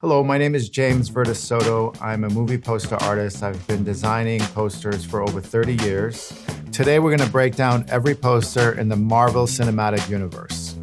Hello, my name is James Verdesoto. I'm a movie poster artist. I've been designing posters for over 30 years. Today we're going to break down every poster in the Marvel Cinematic Universe.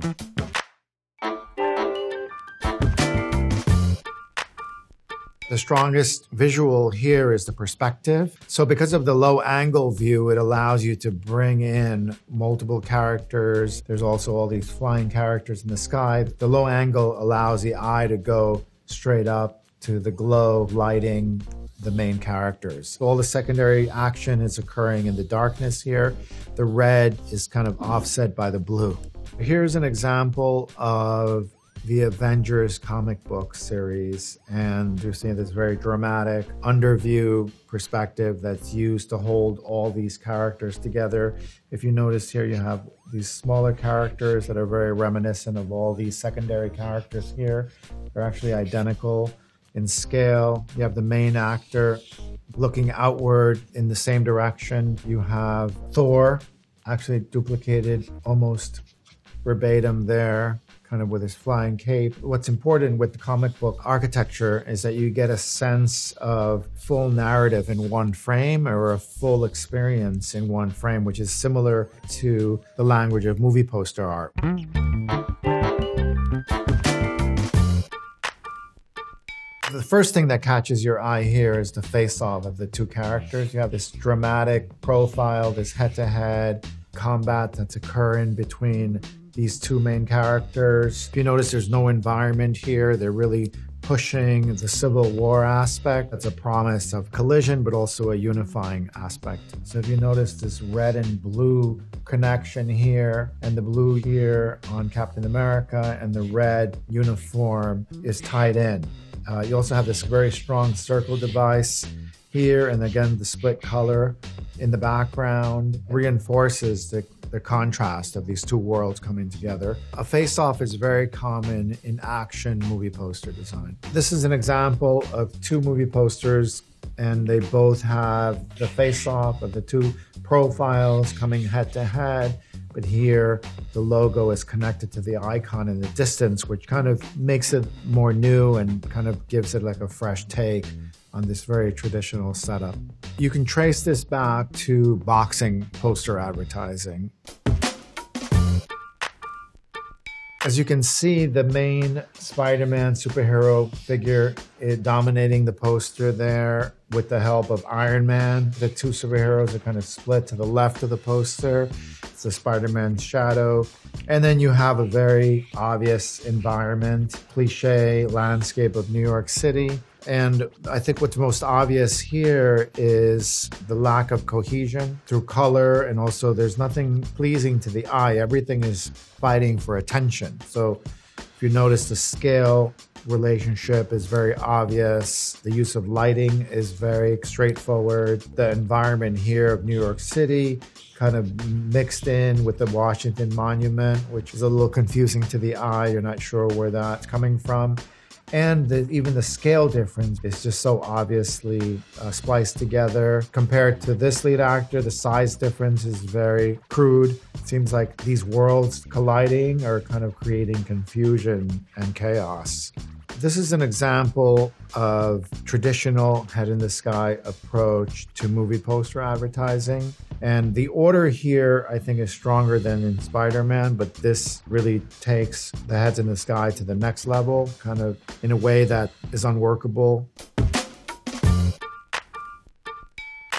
The strongest visual here is the perspective. So because of the low angle view, it allows you to bring in multiple characters. There's also all these flying characters in the sky. The low angle allows the eye to go straight up to the glow lighting the main characters. All the secondary action is occurring in the darkness here. The red is kind of offset by the blue. Here's an example of the Avengers comic book series, and you're seeing this very dramatic underview perspective that's used to hold all these characters together. If you notice here, you have these smaller characters that are very reminiscent of all these secondary characters here. They're actually identical in scale. You have the main actor looking outward in the same direction. You have Thor actually duplicated almost verbatim there, kind of with his flying cape. What's important with the comic book architecture is that you get a sense of full narrative in one frame, or a full experience in one frame, which is similar to the language of movie poster art. The first thing that catches your eye here is the face-off of the two characters. You have this dramatic profile, this head-to-head combat that's occurring between these two main characters. If you notice, there's no environment here. They're really pushing the Civil War aspect. That's a promise of collision, but also a unifying aspect. So if you notice this red and blue connection here, and the blue here on Captain America, and the red uniform is tied in. You also have this very strong circle device here, and again, the split color in the background reinforces the contrast of these two worlds coming together. A face-off is very common in action movie poster design. This is an example of two movie posters, and they both have the face-off of the two profiles coming head-to-head. But here, the logo is connected to the icon in the distance, which kind of makes it more new and kind of gives it like a fresh take on this very traditional setup. You can trace this back to boxing poster advertising. As you can see, the main Spider-Man superhero figure is dominating the poster there with the help of Iron Man. The two superheroes are kind of split to the left of the poster. It's the Spider-Man shadow. And then you have a very obvious environment, cliche landscape of New York City. And I think what's most obvious here is the lack of cohesion through color, and also there's nothing pleasing to the eye. Everything is fighting for attention. So if you notice, the scale relationship is very obvious. The use of lighting is very straightforward. The environment here of New York City kind of mixed in with the Washington Monument, which is a little confusing to the eye. You're not sure where that's coming from. And even the scale difference is just so obviously spliced together. Compared to this lead actor, the size difference is very crude. It seems like these worlds colliding are kind of creating confusion and chaos. This is an example of traditional head-in-the-sky approach to movie poster advertising. And the order here, I think, is stronger than in Spider-Man, but this really takes the heads in the sky to the next level, kind of in a way that is unworkable.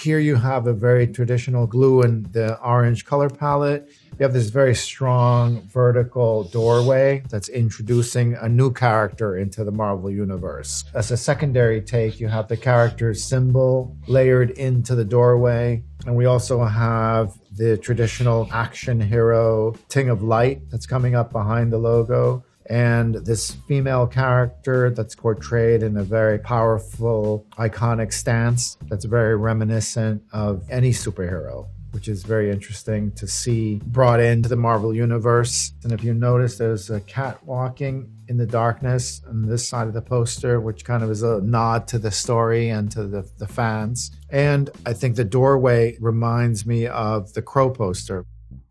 Here you have a very traditional blue and the orange color palette. You have this very strong vertical doorway that's introducing a new character into the Marvel Universe. As a secondary take, you have the character's symbol layered into the doorway. And we also have the traditional action hero Ting of Light that's coming up behind the logo. And this female character that's portrayed in a very powerful, iconic stance that's very reminiscent of any superhero, which is very interesting to see brought into the Marvel Universe. And if you notice, there's a cat walking in the darkness on this side of the poster, which kind of is a nod to the story and to the fans. And I think the doorway reminds me of the Crow poster.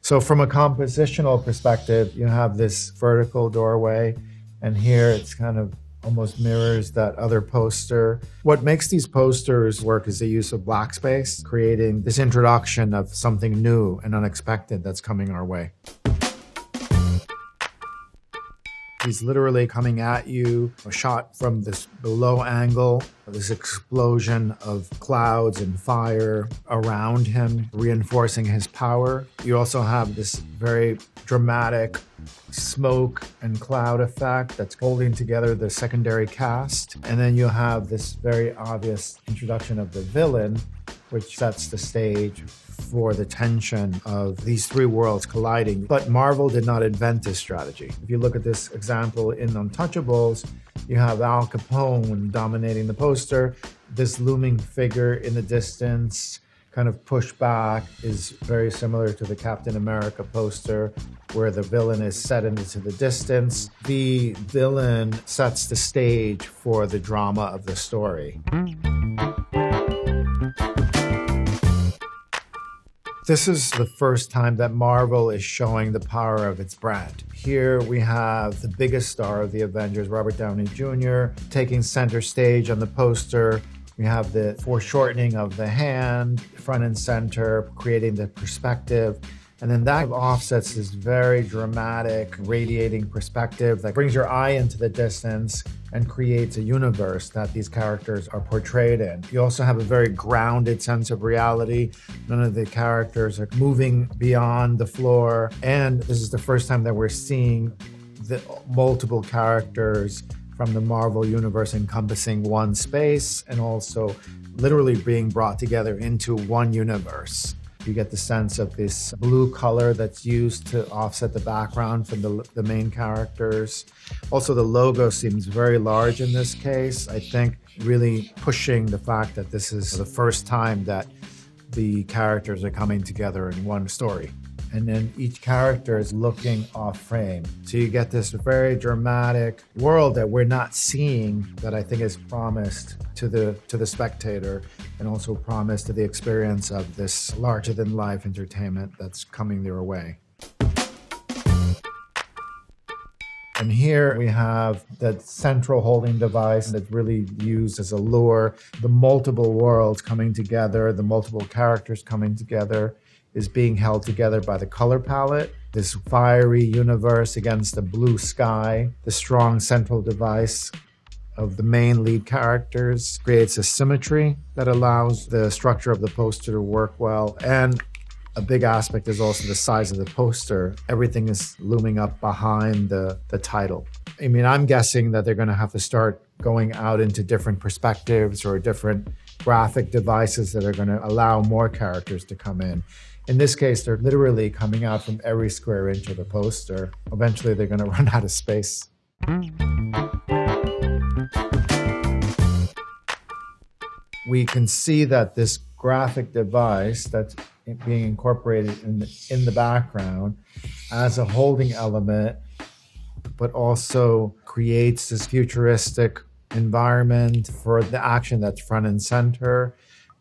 So from a compositional perspective, you have this vertical doorway, and here it's kind of almost mirrors that other poster. What makes these posters work is the use of black space, creating this introduction of something new and unexpected that's coming our way. He's literally coming at you, a shot from this below angle, this explosion of clouds and fire around him, reinforcing his power. You also have this very dramatic smoke and cloud effect that's holding together the secondary cast. And then you have this very obvious introduction of the villain, which sets the stage for the tension of these three worlds colliding. But Marvel did not invent this strategy. If you look at this example in Untouchables, you have Al Capone dominating the poster. This looming figure in the distance, kind of pushed back, is very similar to the Captain America poster, where the villain is set into the distance. The villain sets the stage for the drama of the story. This is the first time that Marvel is showing the power of its brand. Here we have the biggest star of the Avengers, Robert Downey Jr., taking center stage on the poster. We have the foreshortening of the hand, front and center, creating the perspective. And then that offsets this very dramatic, radiating perspective that brings your eye into the distance and creates a universe that these characters are portrayed in. You also have a very grounded sense of reality. None of the characters are moving beyond the floor. And this is the first time that we're seeing the multiple characters from the Marvel universe encompassing one space and also literally being brought together into one universe. You get the sense of this blue color that's used to offset the background from the main characters. Also, the logo seems very large in this case. I think really pushing the fact that this is the first time that the characters are coming together in one story. And then each character is looking off frame. So you get this very dramatic world that we're not seeing, that I think is promised to the spectator and also promised to the experience of this larger-than-life entertainment that's coming their way. And here we have that central holding device that's really used as a lure. The multiple worlds coming together, the multiple characters coming together, is being held together by the color palette. This fiery universe against the blue sky, the strong central device of the main lead characters creates a symmetry that allows the structure of the poster to work well. And a big aspect is also the size of the poster. Everything is looming up behind the title. I mean, I'm guessing that they're going to have to start going out into different perspectives or different graphic devices that are going to allow more characters to come in. In this case, they're literally coming out from every square inch of the poster. Eventually, they're going to run out of space. We can see that this graphic device that's being incorporated in the background as a holding element, but also creates this futuristic environment for the action that's front and center.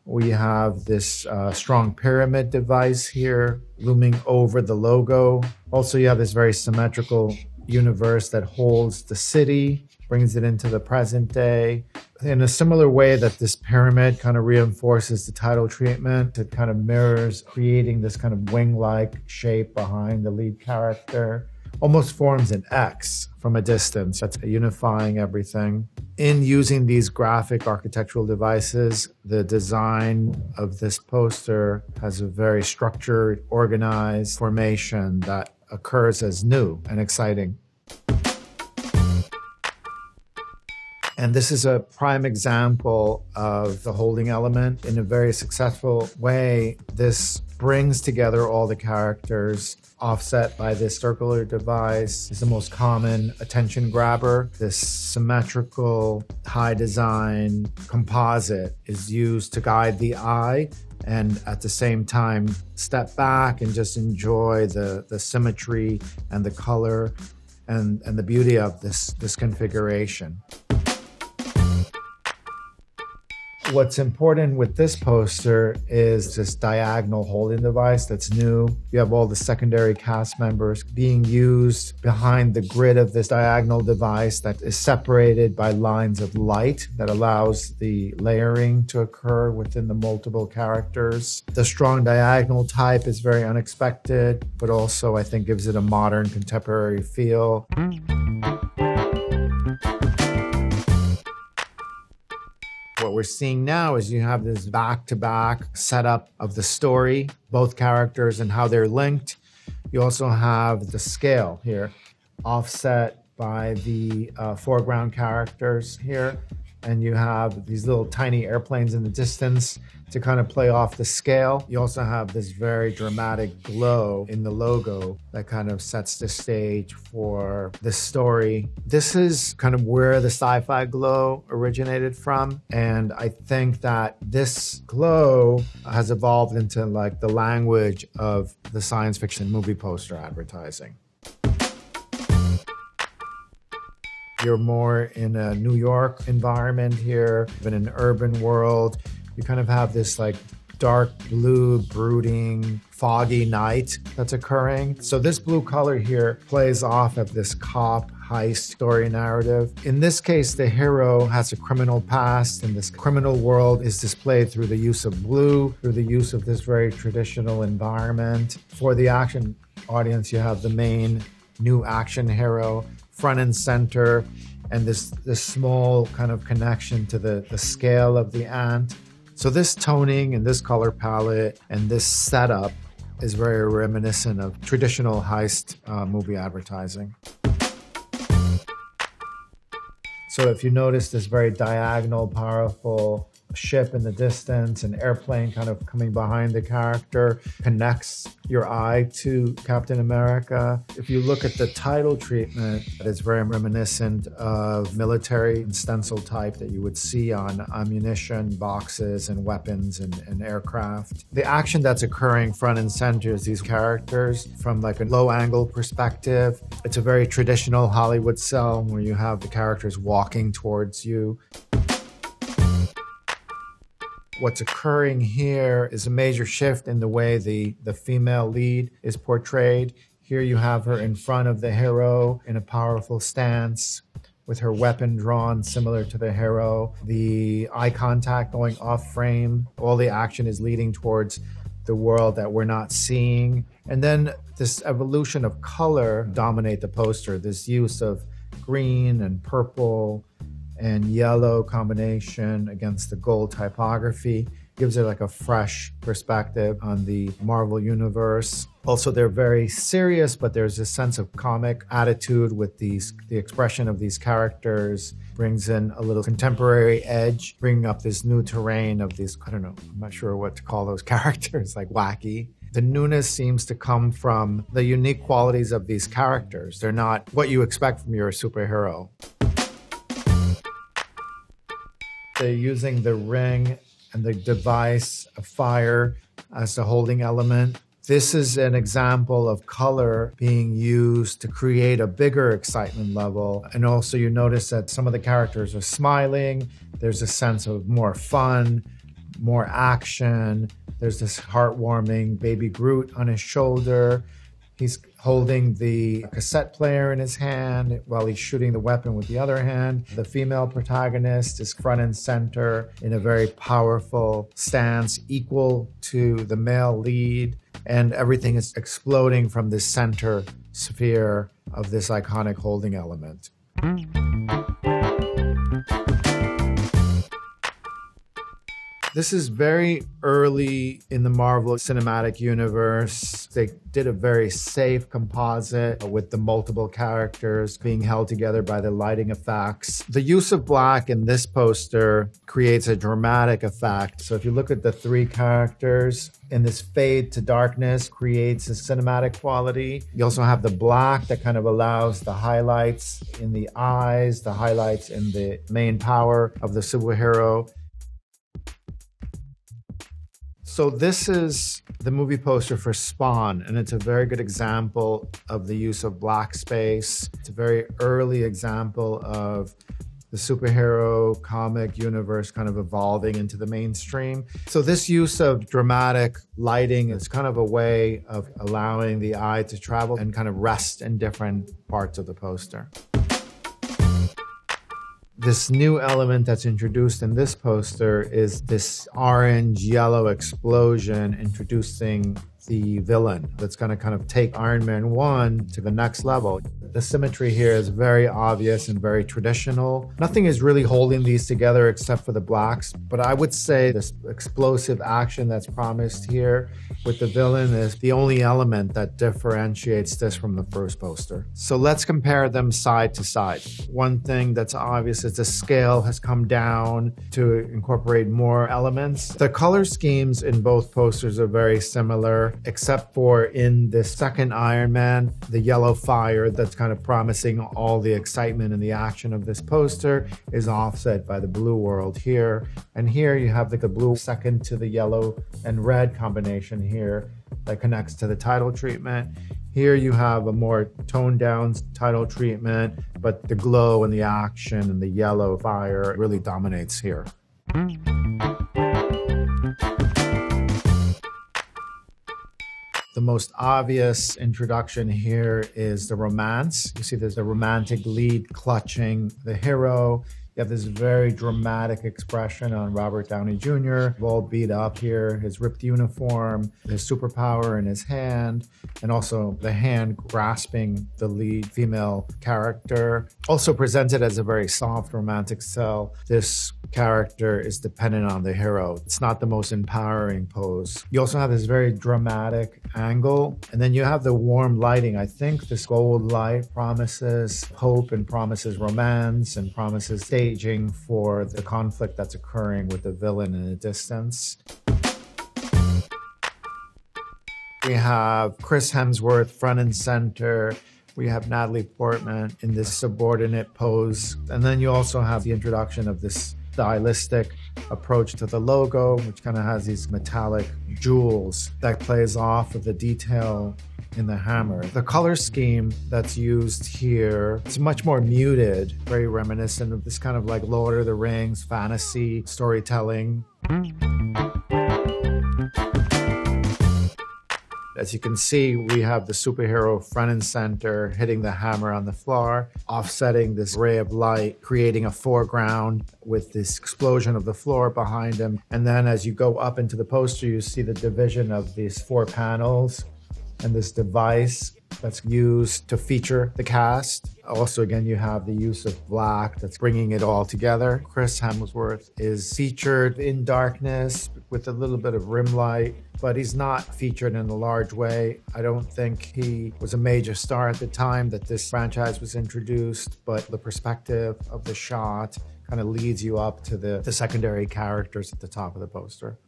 We have this strong pyramid device here looming over the logo. Also, you have this very symmetrical universe that holds the city, brings it into the present day. In a similar way that this pyramid kind of reinforces the title treatment, it kind of mirrors creating this kind of wing-like shape behind the lead character. Almost forms an X from a distance. That's unifying everything. In using these graphic architectural devices, the design of this poster has a very structured, organized formation that occurs as new and exciting. And this is a prime example of the holding element. In a very successful way, this brings together all the characters, offset by this circular device. It's the most common attention grabber. This symmetrical, high design composite is used to guide the eye and at the same time step back and just enjoy the symmetry and the color and the beauty of this configuration. What's important with this poster is this diagonal holding device that's new. You have all the secondary cast members being used behind the grid of this diagonal device that is separated by lines of light that allows the layering to occur within the multiple characters. The strong diagonal type is very unexpected, but also I think gives it a modern contemporary feel. What we're seeing now is you have this back-to-back setup of the story, both characters and how they're linked. You also have the scale here, offset by the foreground characters here. And you have these little tiny airplanes in the distance to kind of play off the scale. You also have this very dramatic glow in the logo that kind of sets the stage for the story. This is kind of where the sci-fi glow originated from. And I think that this glow has evolved into like the language of the science fiction movie poster advertising. You're more in a New York environment here, in an urban world. You kind of have this like dark blue, brooding, foggy night that's occurring. So this blue color here plays off of this cop heist story narrative. In this case, the hero has a criminal past, and this criminal world is displayed through the use of blue, through the use of this very traditional environment. For the action audience, you have the main new action hero front and center, and this small kind of connection to the scale of the ant. So this toning and this color palette and this setup is very reminiscent of traditional heist movie advertising. So if you notice this very diagonal, powerful ship in the distance, an airplane kind of coming behind the character connects your eye to Captain America. If you look at the title treatment, it's very reminiscent of military and stencil type that you would see on ammunition boxes and weapons and aircraft. The action that's occurring front and center is these characters from like a low angle perspective. It's a very traditional Hollywood cell where you have the characters walking towards you. What's occurring here is a major shift in the way the female lead is portrayed. Here you have her in front of the hero in a powerful stance with her weapon drawn similar to the hero. The eye contact going off frame. All the action is leading towards the world that we're not seeing. And then this evolution of color dominate the poster. This use of green and purple and yellow combination against the gold typography gives it like a fresh perspective on the Marvel universe. Also, they're very serious, but there's a sense of comic attitude with the expression of these characters brings in a little contemporary edge, bringing up this new terrain of these, I don't know, I'm not sure what to call those characters, like wacky. The newness seems to come from the unique qualities of these characters. They're not what you expect from your superhero. They're using the ring and the device of fire as the holding element. This is an example of color being used to create a bigger excitement level. And also you notice that some of the characters are smiling. There's a sense of more fun, more action. There's this heartwarming baby Groot on his shoulder. He's holding the cassette player in his hand while he's shooting the weapon with the other hand. The female protagonist is front and center in a very powerful stance, equal to the male lead. And everything is exploding from this center sphere of this iconic holding element. This is very early in the Marvel Cinematic Universe. They did a very safe composite with the multiple characters being held together by the lighting effects. The use of black in this poster creates a dramatic effect. So if you look at the three characters, in this fade to darkness creates a cinematic quality. You also have the black that kind of allows the highlights in the eyes, the highlights in the main power of the superhero. So this is the movie poster for Spawn, and it's a very good example of the use of black space. It's a very early example of the superhero comic universe kind of evolving into the mainstream. So this use of dramatic lighting is kind of a way of allowing the eye to travel and kind of rest in different parts of the poster. This new element that's introduced in this poster is this orange-yellow explosion introducing the villain that's going to kind of take Iron Man 1 to the next level. The symmetry here is very obvious and very traditional. Nothing is really holding these together except for the blacks, but I would say this explosive action that's promised here with the villain is the only element that differentiates this from the first poster. So let's compare them side to side. One thing that's obvious is the scale has come down to incorporate more elements. The color schemes in both posters are very similar, except for in the second Iron Man, the yellow fire that's kind of promising all the excitement and the action of this poster is offset by the blue world here. And here you have like a blue second to the yellow and red combination here that connects to the title treatment. Here you have a more toned down title treatment, but the glow and the action and the yellow fire really dominates here. The most obvious introduction here is the romance. You see there's a romantic lead clutching the hero. You have this very dramatic expression on Robert Downey Jr., all beat up here, his ripped uniform, his superpower in his hand, and also the hand grasping the lead female character. Also presented as a very soft romantic cell, this character is dependent on the hero. It's not the most empowering pose. You also have this very dramatic angle, and then you have the warm lighting. I think this gold light promises hope and promises romance and promises staging for the conflict that's occurring with the villain in the distance. We have Chris Hemsworth front and center. We have Natalie Portman in this subordinate pose. And then you also have the introduction of this stylistic approach to the logo, which kind of has these metallic jewels that plays off of the detail in the hammer. The color scheme that's used here, it's much more muted, very reminiscent of this kind of like Lord of the Rings fantasy storytelling. As you can see, we have the superhero front and center hitting the hammer on the floor, offsetting this ray of light, creating a foreground with this explosion of the floor behind him. And then as you go up into the poster, you see the division of these 4 panels and this device that's used to feature the cast. Also, again, you have the use of black that's bringing it all together. Chris Hemsworth is featured in darkness with a little bit of rim light, but he's not featured in a large way. I don't think he was a major star at the time that this franchise was introduced, but the perspective of the shot kind of leads you up to the secondary characters at the top of the poster.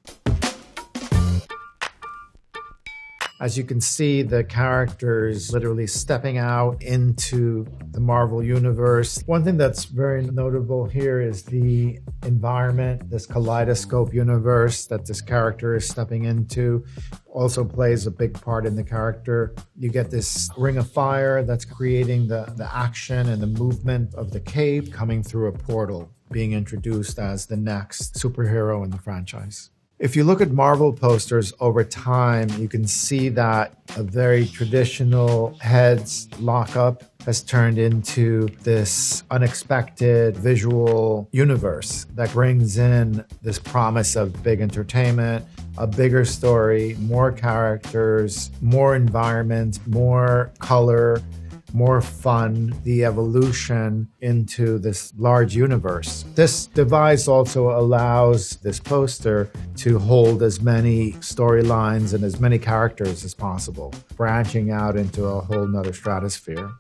As you can see, the characters literally stepping out into the Marvel universe. One thing that's very notable here is the environment, this kaleidoscope universe that this character is stepping into also plays a big part in the character. You get this ring of fire that's creating the action and the movement of the cape coming through a portal, being introduced as the next superhero in the franchise. If you look at Marvel posters over time, you can see that a very traditional heads lockup has turned into this unexpected visual universe that brings in this promise of big entertainment, a bigger story, more characters, more environment, more color, more fun, the evolution into this large universe. This device also allows this poster to hold as many storylines and as many characters as possible, branching out into a whole nother stratosphere.